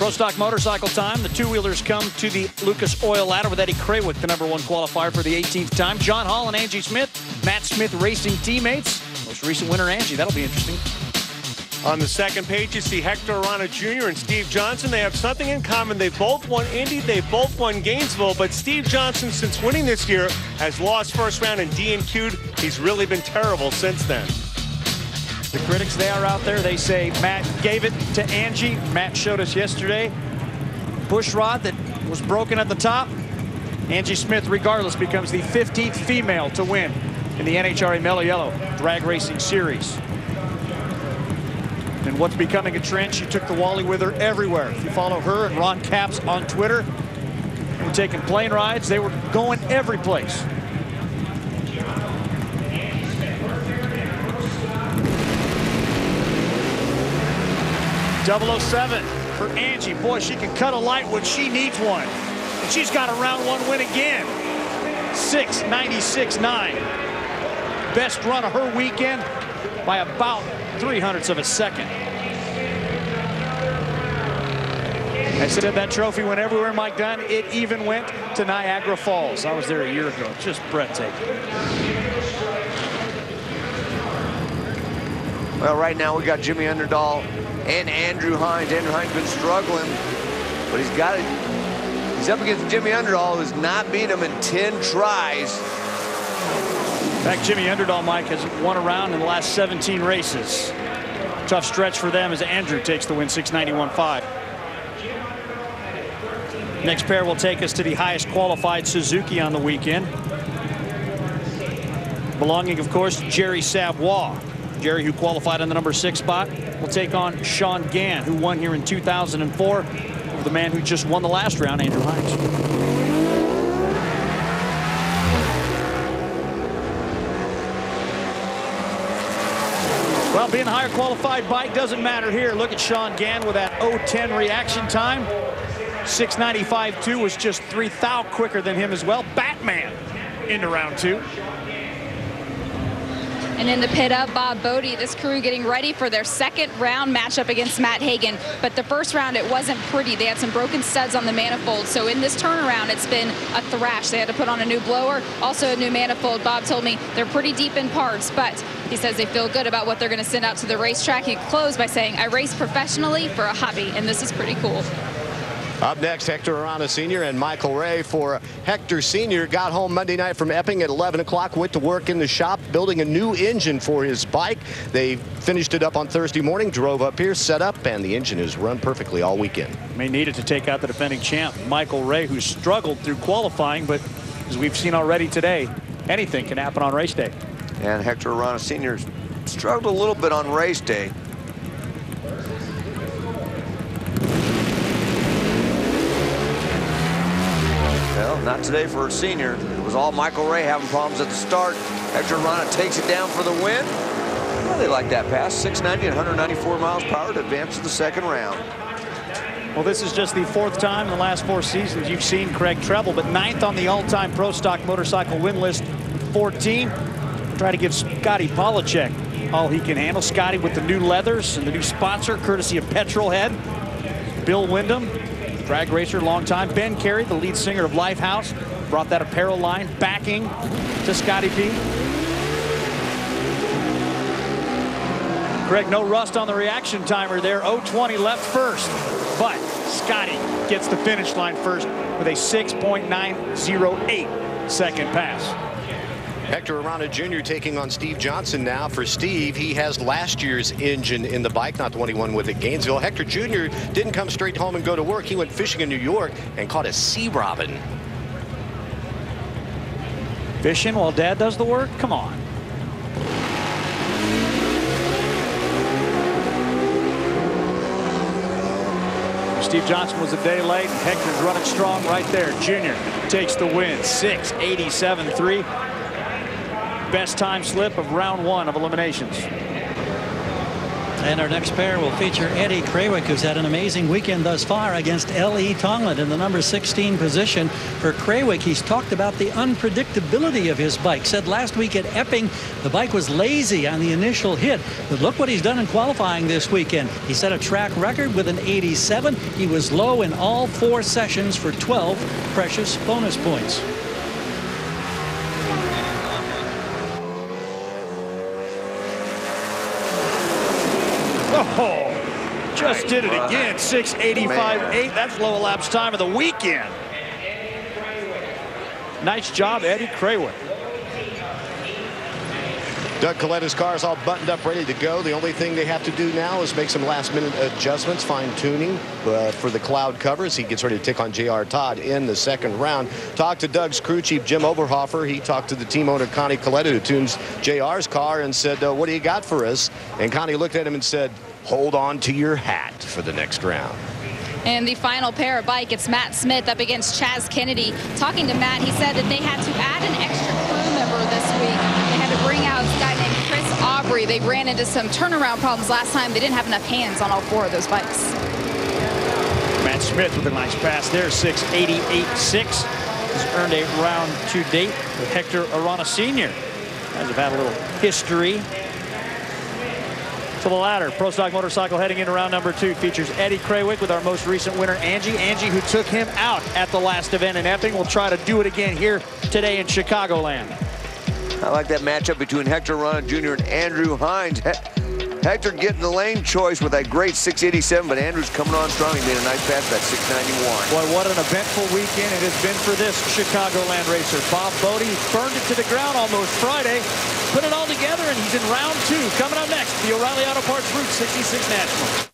Pro Stock Motorcycle time. The two-wheelers come to the Lucas Oil Ladder with Eddie Krawick, the #1 qualifier for the 18th time. John Hall and Angie Smith, Matt Smith Racing teammates. Most recent winner, Angie. That'll be interesting. On the second page, you see Hector Rnd1 Jr. and Steve Johnson. They have something in common. They both won Indy. They both won Gainesville. But Steve Johnson, since winning this year, has lost first round and DNQ'd. He's really been terrible since then. The critics, they are out there. They say Matt gave it to Angie. Matt showed us yesterday. Bush rod that was broken at the top. Angie Smith, regardless, becomes the 15th female to win in the NHRA Mellow Yellow Drag Racing Series. And what's becoming a trend, she took the Wally with her everywhere. If you follow her and Ron Capps on Twitter, they were taking plane rides. They were going every place. .007 for Angie. Boy, she can cut a light when she needs one. And she's got a round one win again. 6:96.9. Best run of her weekend by about 0.03 of a second. I said that trophy went everywhere, Mike Dunn. It even went to Niagara Falls. I was there a year ago. Just breathtaking. Well, right now we got Jimmy Underdahl and Andrew Hines. Andrew Hines been struggling, but he's got it. He's up against Jimmy Underdahl, who's not beat him in 10 tries. In fact, Jimmy Underdahl, Mike, has won a round in the last 17 races. Tough stretch for them as Andrew takes the win, 691.5. Next pair will take us to the highest qualified Suzuki on the weekend. Belonging, of course, to Jerry Savoie. Jerry, who qualified on the #6 spot, will take on Sean Gann, who won here in 2004, over the man who just won the last round, Andrew Hines. Well, being a higher qualified bike doesn't matter here. Look at Sean Gann with that 0:10 reaction time. 6:95.2 was just 3 thou quicker than him as well. Batman into round two. And in the pit of Bob Bodie, this crew getting ready for their second round matchup against Matt Hagan. But the first round, it wasn't pretty. They had some broken studs on the manifold. So in this turnaround, it's been a thrash. They had to put on a new blower, also a new manifold. Bob told me they're pretty deep in parts, but he says they feel good about what they're going to send out to the racetrack. He closed by saying, I race professionally for a hobby, and this is pretty cool. Up next, Hector Rnd1 Sr. and Michael Ray. For Hector Sr. got home Monday night from Epping at 11 o'clock, went to work in the shop building a new engine for his bike. They finished it up on Thursday morning, drove up here, set up, and the engine has run perfectly all weekend. May need it to take out the defending champ, Michael Ray, who struggled through qualifying, but as we've seen already today, anything can happen on race day. And Hector Rnd1 Sr. struggled a little bit on race day. Well, not today for a senior. It was all Michael Ray having problems at the start. Hector Rnd1 takes it down for the win. Well, they like that pass. 690 at 194 miles per hour to advance to the second round. Well, this is just the 4th time in the last 4 seasons you've seen Craig Treble, but 9th on the all-time Pro Stock Motorcycle win list, 14. Try to give Scotty Polacek all he can handle. Scotty with the new leathers and the new sponsor, courtesy of Petrolhead. Bill Windham, drag racer, long time. Ben Carey, the lead singer of Lifehouse, brought that apparel line backing to Scotty P. Craig, no rust on the reaction timer there. 0:20 left first, but Scotty gets the finish line first with a 6.908 second pass. Hector Rnd1 Jr. taking on Steve Johnson now. For Steve, he has last year's engine in the bike, not the one he won with at Gainesville. Hector Jr. didn't come straight home and go to work. He went fishing in New York and caught a sea robin. Fishing while Dad does the work? Come on. Steve Johnson was a day late. Hector's running strong right there. Junior takes the win, 6:87.3. Best time slip of round one of eliminations. And our next pair will feature Eddie Krawiec, who's had an amazing weekend thus far against L.E. Tongland in the number 16 position. For Krawiec, he's talked about the unpredictability of his bike. Said last week at Epping, the bike was lazy on the initial hit. But look what he's done in qualifying this weekend. He set a track record with an 87. He was low in all 4 sessions for 12 precious bonus points. Oh, just did it again. 6:85.8. That's low elapsed time of the weekend. Nice job, Eddie Krawiec. Doug Coletta's car is all buttoned up, ready to go. The only thing they have to do now is make some last-minute adjustments, fine-tuning for the cloud covers. He gets ready to take on J.R. Todd in the second round. Talked to Doug's crew chief, Jim Oberhofer. He talked to the team owner, Connie Coletta, who tunes J.R.'s car, and said, what do you got for us? And Connie looked at him and said, hold on to your hat for the next round. And the final pair of bike, it's Matt Smith up against Chaz Kennedy. Talking to Matt, he said that they had to add an extra crew member this week. They had to bring out this guy named Chris Aubrey. They ran into some turnaround problems last time. They didn't have enough hands on all 4 of those bikes. Matt Smith with a nice pass there. 6:88.6. He's earned a round to date with Hector Arana Sr. Guys have had a little history. To the ladder, Pro Stock Motorcycle heading into round number 2 features Eddie Krawiec with our most recent winner, Angie. Angie, who took him out at the last event in Epping, will try to do it again here today in Chicagoland. I like that matchup between Hector Arana Jr. and Andrew Hines. Hector getting the lane choice with that great 687, but Andrew's coming on strong. He made a nice pass that 691. Boy, what an eventful weekend it has been for this Chicagoland racer. Bob Bodie burned it to the ground almost Friday, put it all together, and he's in round 2. Coming up next, the O'Reilly Auto Parts Route 66 National.